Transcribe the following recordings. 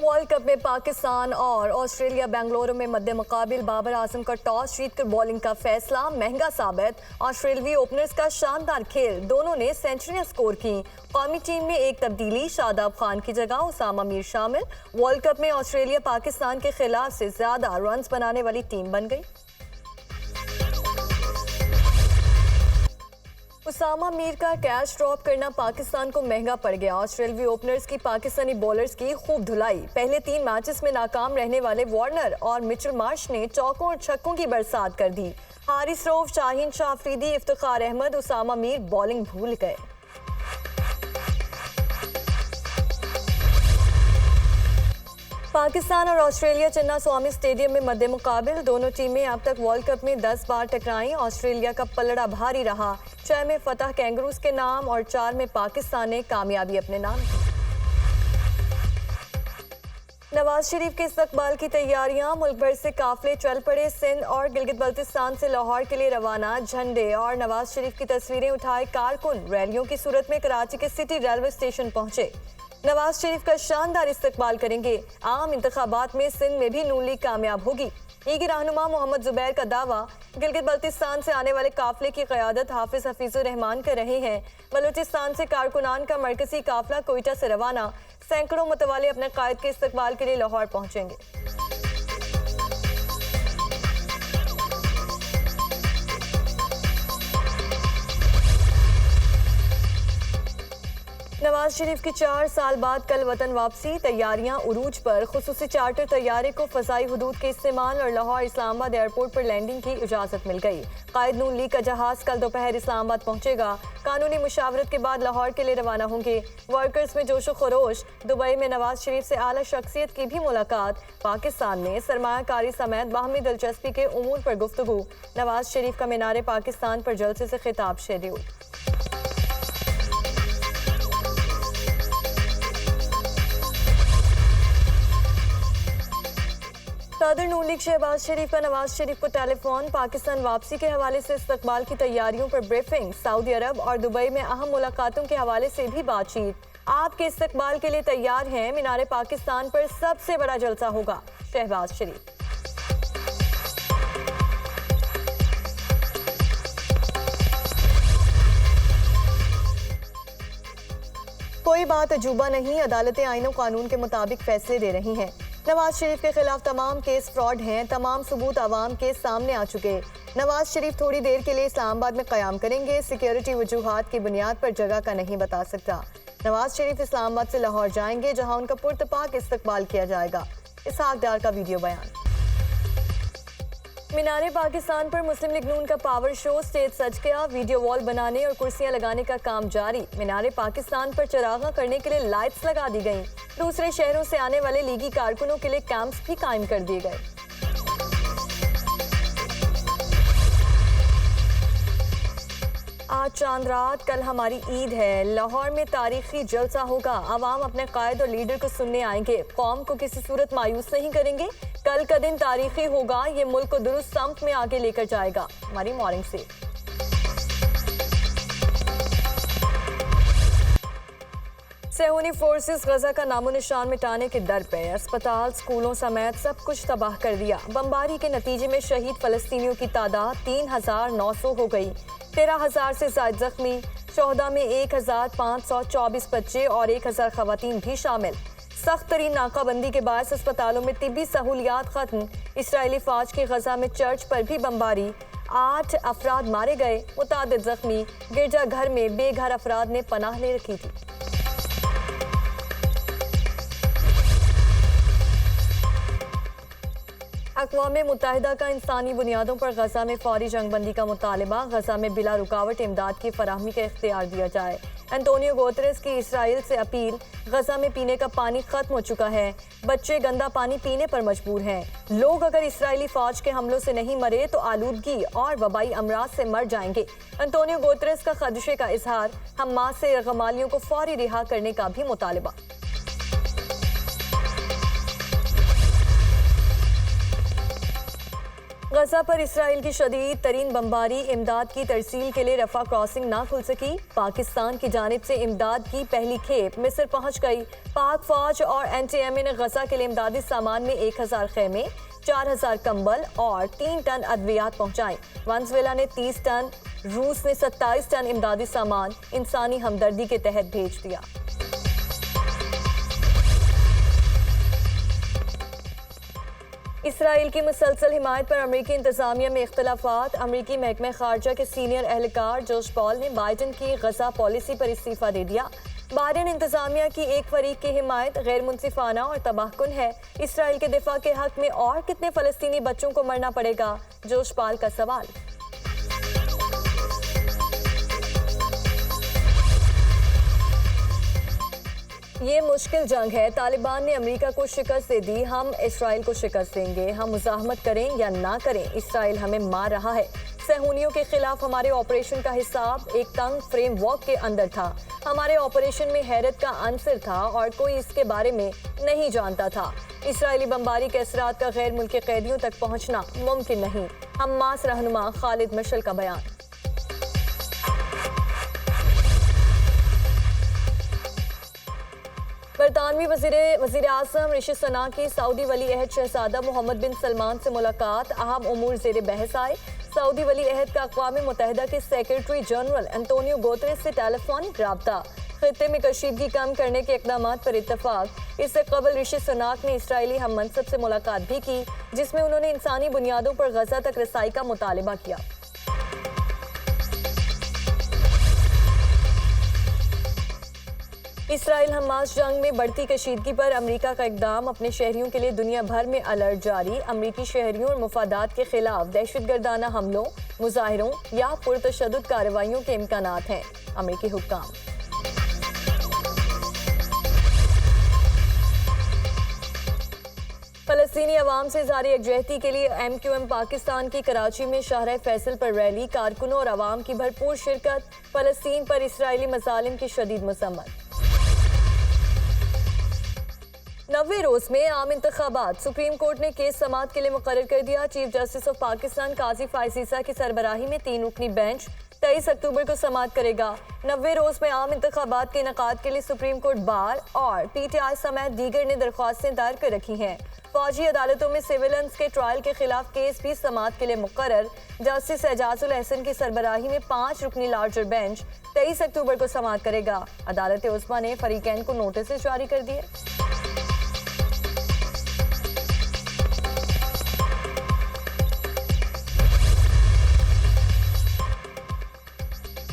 World cup में पाकिस्तान और Australia Bengaluru में मद्दे मुकाबिल बाबर आजम का टॉस जीतकर बॉलिंग का फैसला महंगा साबित। ऑस्ट्रेलियाई ओपनर्स का शानदार खेल, दोनों ने सेंचुरियां स्कोर की। कौमी टीम में एक तब्दीली, शादाब खान की जगह उसामा मीर शामिल। वर्ल्ड कप में ऑस्ट्रेलिया पाकिस्तान के खिलाफ से ज्यादा रन बनाने वाली टीम बन गई। उसामा मीर का कैच ड्रॉप करना पाकिस्तान को महंगा पड़ गया। ऑस्ट्रेलियाई ओपनर्स की पाकिस्तानी बॉलर्स की खूब धुलाई। पहले 3 मैचेस में नाकाम रहने वाले वार्नर और मिचेल मार्श ने चौकों और छक्कों की बरसात कर दी। हारिस रऊफ, शाहीन शाह अफरीदी, इफ्तिखार अहमद, उसामा मीर बॉलिंग भूल गए। पाकिस्तान और ऑस्ट्रेलिया चिन्ना स्वामी स्टेडियम में मद्दे मुकाबिल। दोनों टीमें अब तक वर्ल्ड कप में 10 बार टकराई। ऑस्ट्रेलिया का पलड़ा भारी रहा। 6 में फतह कैंगरूज के नाम और 4 में पाकिस्तान ने कामयाबी अपने नाम की। नवाज शरीफ के इस्तकबाल की तैयारियां, मुल्क भर से काफिले चल पड़े। सिंध और गिलगित बल्तिस्तान से लाहौर के लिए रवाना। झंडे और नवाज शरीफ की तस्वीरें उठाए कारकुन रैलियों की सूरत में कराची के सिटी रेलवे स्टेशन पहुंचे। नवाज शरीफ का शानदार इस्तकबाल करेंगे। आम इंतखाबात में सिंध में भी नून लीग कामयाब होगी। लीगी रहनुमा मोहम्मद जुबैर का दावा, गिलगित बल्तिस्तान से आने वाले काफिले की क़यादत हाफिज हफीजुर रहमान कर रहे हैं। बलूचिस्तान से कारकुनान का मरकजी काफिला कोयटा से रवाना। सैकड़ों मतवाले अपने कायद के इस्तकबाल के लिए लाहौर पहुंचेंगे। नवाज शरीफ की 4 साल बाद कल वतन वापसी। तैयारियां उरूज पर। खुसूसी चार्टर तैयारे को फ़ज़ाई हुदूद के इस्तेमाल और लाहौर इस्लामाबाद एयरपोर्ट पर लैंडिंग की इजाज़त मिल गई। कायद नून लीग का जहाज़ कल दोपहर इस्लामाबाद पहुंचेगा। कानूनी मुशावरत के बाद लाहौर के लिए रवाना होंगे। वर्कर्स में जोशो खरोश। दुबई में नवाज शरीफ से आला शख्सियत की भी मुलाकात। पाकिस्तान में सरमायाकारी समेत बाहमी दिलचस्पी के उमूर पर गुफ्तगू। नवाज शरीफ का मीनार पाकिस्तान पर जलसे से खिताब शेड्यूल। सदर नून लीग शहबाज शरीफ का नवाज शरीफ को टेलीफोन। पाकिस्तान वापसी के हवाले से इस्तकबाल की तैयारियों पर ब्रीफिंग। सऊदी अरब और दुबई में अहम मुलाकातों के हवाले से भी बातचीत। आपके इस्तकबाल के लिए तैयार हैं। मीनार पाकिस्तान पर सबसे बड़ा जलसा होगा, शहबाज शरीफ। कोई बात अजूबा नहीं, अदालतें आईन और कानून के मुताबिक फैसले दे रही हैं। नवाज शरीफ के खिलाफ तमाम केस फ्रॉड हैं। तमाम सबूत आवाम के सामने आ चुके। नवाज शरीफ थोड़ी देर के लिए इस्लामाबाद में क़याम करेंगे। सिक्योरिटी वजूहात की बुनियाद पर जगह का नहीं बता सकता। नवाज शरीफ इस्लामाबाद से लाहौर जाएंगे, जहां उनका पुरतपाक इस्तकबाल किया जाएगा। इसहाक डार का वीडियो बयान। मीनार पाकिस्तान पर मुस्लिम लीग नून का पावर शो। स्टेज सज गया। वीडियो वॉल बनाने और कुर्सियां लगाने का काम जारी। मीनार पाकिस्तान पर चरागा करने के लिए लाइट्स लगा दी गईं। दूसरे शहरों से आने वाले लीगी कारकुनों के लिए कैंप्स भी कायम कर दिए गए। आज चांद रात, कल हमारी ईद है। लाहौर में तारीखी जलसा होगा। आवाम अपने कायद और लीडर को सुनने आएंगे। कौम को किसी सूरत मायूस नहीं करेंगे। कल का दिन तारीखी होगा। ये मुल्क को दुरुस्त सम्त में आगे लेकर जाएगा। हमारी मॉर्निंग से सेहूनी फोर्सेस गजा का नामो निशान मिटाने के दर पे। अस्पताल, स्कूलों समेत सब कुछ तबाह कर दिया। बमबारी के नतीजे में शहीद फलस्तीनियों की तादाद 3900 हो गई। 13,000 से ज्यादा जख्मी। शोहदा में 1524 बच्चे और 1000 खवातीन भी शामिल। सख्त तरीन नाकाबंदी के बाद अस्पतालों में तिब्बी सहूलियात खत्म। इसराइली फौज की गजा में चर्च पर भी बमबारी। 8 अफराद मारे गए, मुतादिद जख्मी। गिरजा घर में बेघर अफराद ने पनाह ले रखी थी। अक़वाम मुत्तहिदा का इंसानी बुनियादों पर गजा में फौरी जंगबंदी का मुतालबा। गजा में बिला रुकावट इमदाद की फराहमी का इख्तियार दिया जाए। एंटोनियो गुतेरेस की इसराइल से अपील। गजा में पीने का पानी खत्म हो चुका है। बच्चे गंदा पानी पीने पर मजबूर हैं। लोग अगर इसराइली फौज के हमलों से नहीं मरे तो आलूदगी और वबाई अमराज से मर जाएंगे। एंटोनियो गुतेरेस का खदशे का इजहार। हमास से गमालियों को फौरी रिहा करने का भी मुतालबा। गजा पर इसराइल की शदीद तरीन बमबारी इमदाद की तरसील के लिए रफा क्रॉसिंग ना खुल सकी। पाकिस्तान की जानिब से इमदाद की पहली खेप मिस्र पहुंच गई। पाक फौज और NTMA ने गजा के लिए इमदादी सामान में 1000 खेमे, 4000 कंबल और 3 टन अद्वियात पहुंचाई। वेनेजुएला ने 30 टन, रूस ने 27 टन इमदादी सामान इंसानी हमदर्दी के तहत भेज दिया। इसराइल की मुसलसल हिमायत पर अमरीकी इंतजामिया में इख्तलाफात। अमरीकी महकमा खारजा के सीनियर एहलकार जोश पॉल ने बाइडन की गजा पॉलिसी पर इस्तीफा दे दिया। बाइडन इंतजामिया की एक फरीक की हिमायत गैर मुनसिफाना और तबाहकुन है। इसराइल के दिफा के हक में और कितने फलस्तीनी बच्चों को मरना पड़ेगा, जोश पॉल का सवाल। ये मुश्किल जंग है। तालिबान ने अमेरिका को शिकस्त दे दी, हम इसराइल को शिकस्त देंगे। हम मुजाहमत करें या ना करें, इसराइल हमें मार रहा है। सहूनियों के खिलाफ हमारे ऑपरेशन का हिसाब एक तंग फ्रेमवर्क के अंदर था। हमारे ऑपरेशन में हैरत का अंसर था और कोई इसके बारे में नहीं जानता था। इसराइली बमबारी के असरात का गैर मुल्की कैदियों तक पहुंचना मुमकिन नहीं। हमास रहनुमा खालिद मशल का बयान। बरतानवी वज़ीर आज़म ऋषि सुनाक की सऊदी वली अहद शहजादा मोहम्मद बिन सलमान से मुलाकात। अहम उमूर ज़ेर बहस आए। सऊदी वली अहद का अक़वाम मुत्तहिदा के सेक्रेटरी जनरल एंटोनियो गुतेरेस से टेलीफोनिक राब्ता। खित्ते में कशीदगी कम करने के इक़दाम पर इत्तफाक। इससे कबल ऋषि सुनाक ने इसराइली हम मनसब से मुलाकात भी की, जिसमें उन्होंने इंसानी बुनियादों पर गजा तक रसाई का मुतालबा किया। इसराइल हमास जंग में बढ़ती कशीदगी पर अमेरिका का इक़दाम। अपने शहरियों के लिए दुनिया भर में अलर्ट जारी। अमेरिकी शहरियों और मुफादात के खिलाफ दहशतगर्दाना हमलों, मुजाहिरों या पुरतशद्दुद कार्रवाइयों के इम्कानात हैं, अमेरिकी हुक्काम। फलस्तीनी अवाम से जारी यकजहती के लिए MQM पाकिस्तान की कराची में शाहराह फैसल पर रैली। कारकुनों और अवाम की भरपूर शिरकत। फलस्तीन पर इसराइली मज़ालिम की शदीद मज़म्मत। 90 रोज में आम इंतखाबात। सुप्रीम कोर्ट ने केस समाअत के लिए मुकर्रर कर दिया। चीफ जस्टिस ऑफ पाकिस्तान काजी फायज ईसा की सरबराही में 3 रुकनी बेंच 23 अक्टूबर को समाअत करेगा। 90 रोज में आम इंतखाबात के इनेकाद के लिए सुप्रीम कोर्ट, बार और PTI समेत दीगर ने दरख्वास्तें दायर कर रखी हैं। फौजी अदालतों में सिविलियंस के ट्रायल के खिलाफ केस भी समाअत के लिए मुकर्रर। जस्टिस एजाजुल एहसन की सरबराही में 5 रुकनी लार्जर बेंच 23 अक्टूबर को समाअत करेगा। अदालत उस्मा ने फरीकैन को नोटिस जारी कर दिए।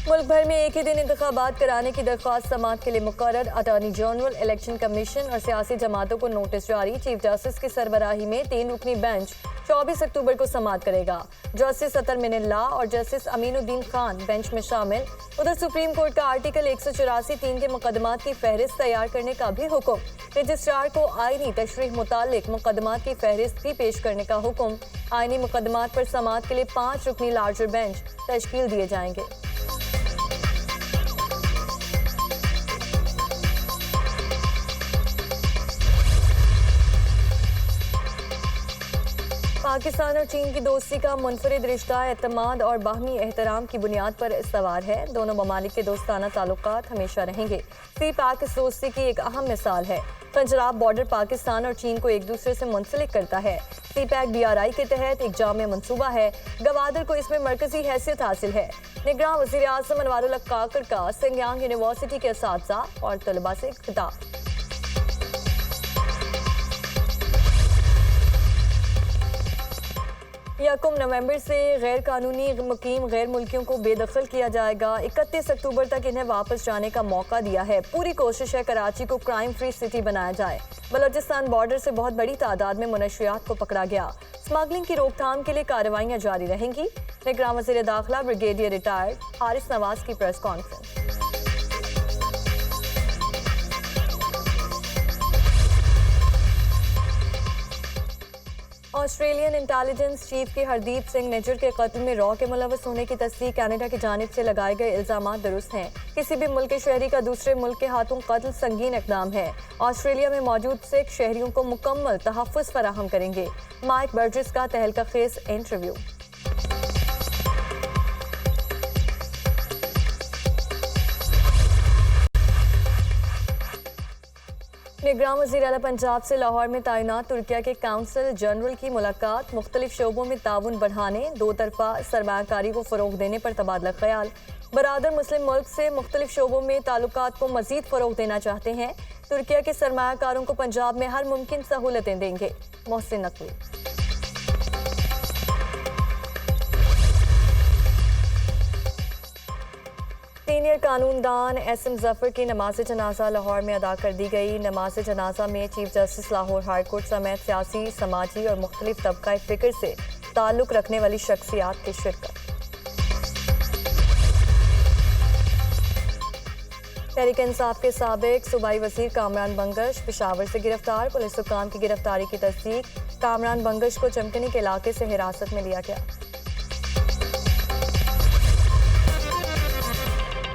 मुल्क भर में एक ही दिन इंतखाबात कराने की दरख्वास्त समाअत के लिए मुकर्रर। अटॉर्नी जनरल, इलेक्शन कमीशन और सियासी जमातों को नोटिस जारी। चीफ जस्टिस की सरबराही में 3 रुकनी बेंच 24 अक्टूबर को समाअत करेगा। जस्टिस अतर मिनल्ला और जस्टिस अमीनुद्दीन खान बेंच में शामिल। उधर सुप्रीम कोर्ट का आर्टिकल 184(3) के मुकदमात की फहरिस्त तैयार करने का भी हुक्म। रजिस्ट्रार को आईनी तशरीह मुतालिक मुकदमात की फहरिस्त भी पेश करने का हुक्म। आईनी मुकदमात पर समाअत के लिए 5 रुकनी लार्जर बेंच तश्कील दिए जाएंगे। पाकिस्तान और चीन की दोस्ती का मुनफरिद रिश्ता एतमाद और बाहमी एहतराम की बुनियाद पर इस्तवार है। दोनों ममालिक के दोस्ताना ताल्लुकात हमेशा रहेंगे। CPAC इस दोस्ती की एक अहम मिसाल है। पंजराब बॉर्डर पाकिस्तान और चीन को एक दूसरे से मुंसलिक करता है। CPAC BRI के तहत एक जामे मनसूबा है। गवादर को इसमें मरकजी हैसियत हासिल है। निगरान वज़ीर आज़म अनवारुल हक काकड़ का सिंगयांग यूनिवर्सिटी के असातिज़ा और तलबा से खिताब। यकम नवंबर से गैर कानूनी मुकीम गैर मुल्कियों को बेदखल किया जाएगा। 31 अक्टूबर तक इन्हें वापस जाने का मौका दिया है। पूरी कोशिश है कराची को क्राइम फ्री सिटी बनाया जाए। बलोचिस्तान बॉर्डर से बहुत बड़ी तादाद में मुनशियात को पकड़ा गया। स्मगलिंग की रोकथाम के लिए कार्रवाइयां जारी रहेंगी। निगरान वज़ीर दाखिला ब्रिगेडियर रिटायर्ड हारिस नवाज की press conference. Australian intelligence chief के हरदीप सिंह निज्जर के कत्ल में रॉ के मुलव्वस होने की तस्दीक कनाडा की जानिब से लगाए गए इल्जामात दुरुस्त हैं। किसी भी मुल्क के शहरी का दूसरे मुल्क के हाथों कत्ल संगीन इकदाम है। ऑस्ट्रेलिया में मौजूद सिख शहरियों को मुकम्मल तहफ़्फ़ुज़ फराहम करेंगे। माइक बर्जिस का तहलका खेज इंटरव्यू। निगरान वज़ीर आला पंजाब से लाहौर में तैनात तुर्किया के काउंसल जनरल की मुलाकात। मुख्तलिफ शोबों में ताउन बढ़ाने, दो तरफा सरमायाकारी को फ़रोग देने पर तबादला ख्याल। बरादर मुस्लिम मुल्क से मुख्तलिफ शोबों में ताल्लुकात को मज़ीद फ़रोग देना चाहते हैं। तुर्किया के सरमायाकारों को पंजाब में हर मुमकिन सहूलतें देंगे। मोहसिन नकवी। सीनियर कानूनदान एसएम जफर की नमाज जनाजा लाहौर में अदा कर दी गई। नमाज जनाजा में chief justice Lahore high court समेत सियासी, समाजी और मुख्तलिफ तबका फ़िक्र से ताल्लुक़ रखने वाली शख्सियात की शिरकत। तहरीक इंसाफ के साबिक सूबाई वज़ीर कामरान बंगश पेशावर से गिरफ्तार। पुलिस हुकाम की गिरफ्तारी की तस्दीक। कामरान बंगश को चमकनी के इलाके से हिरासत में लिया गया।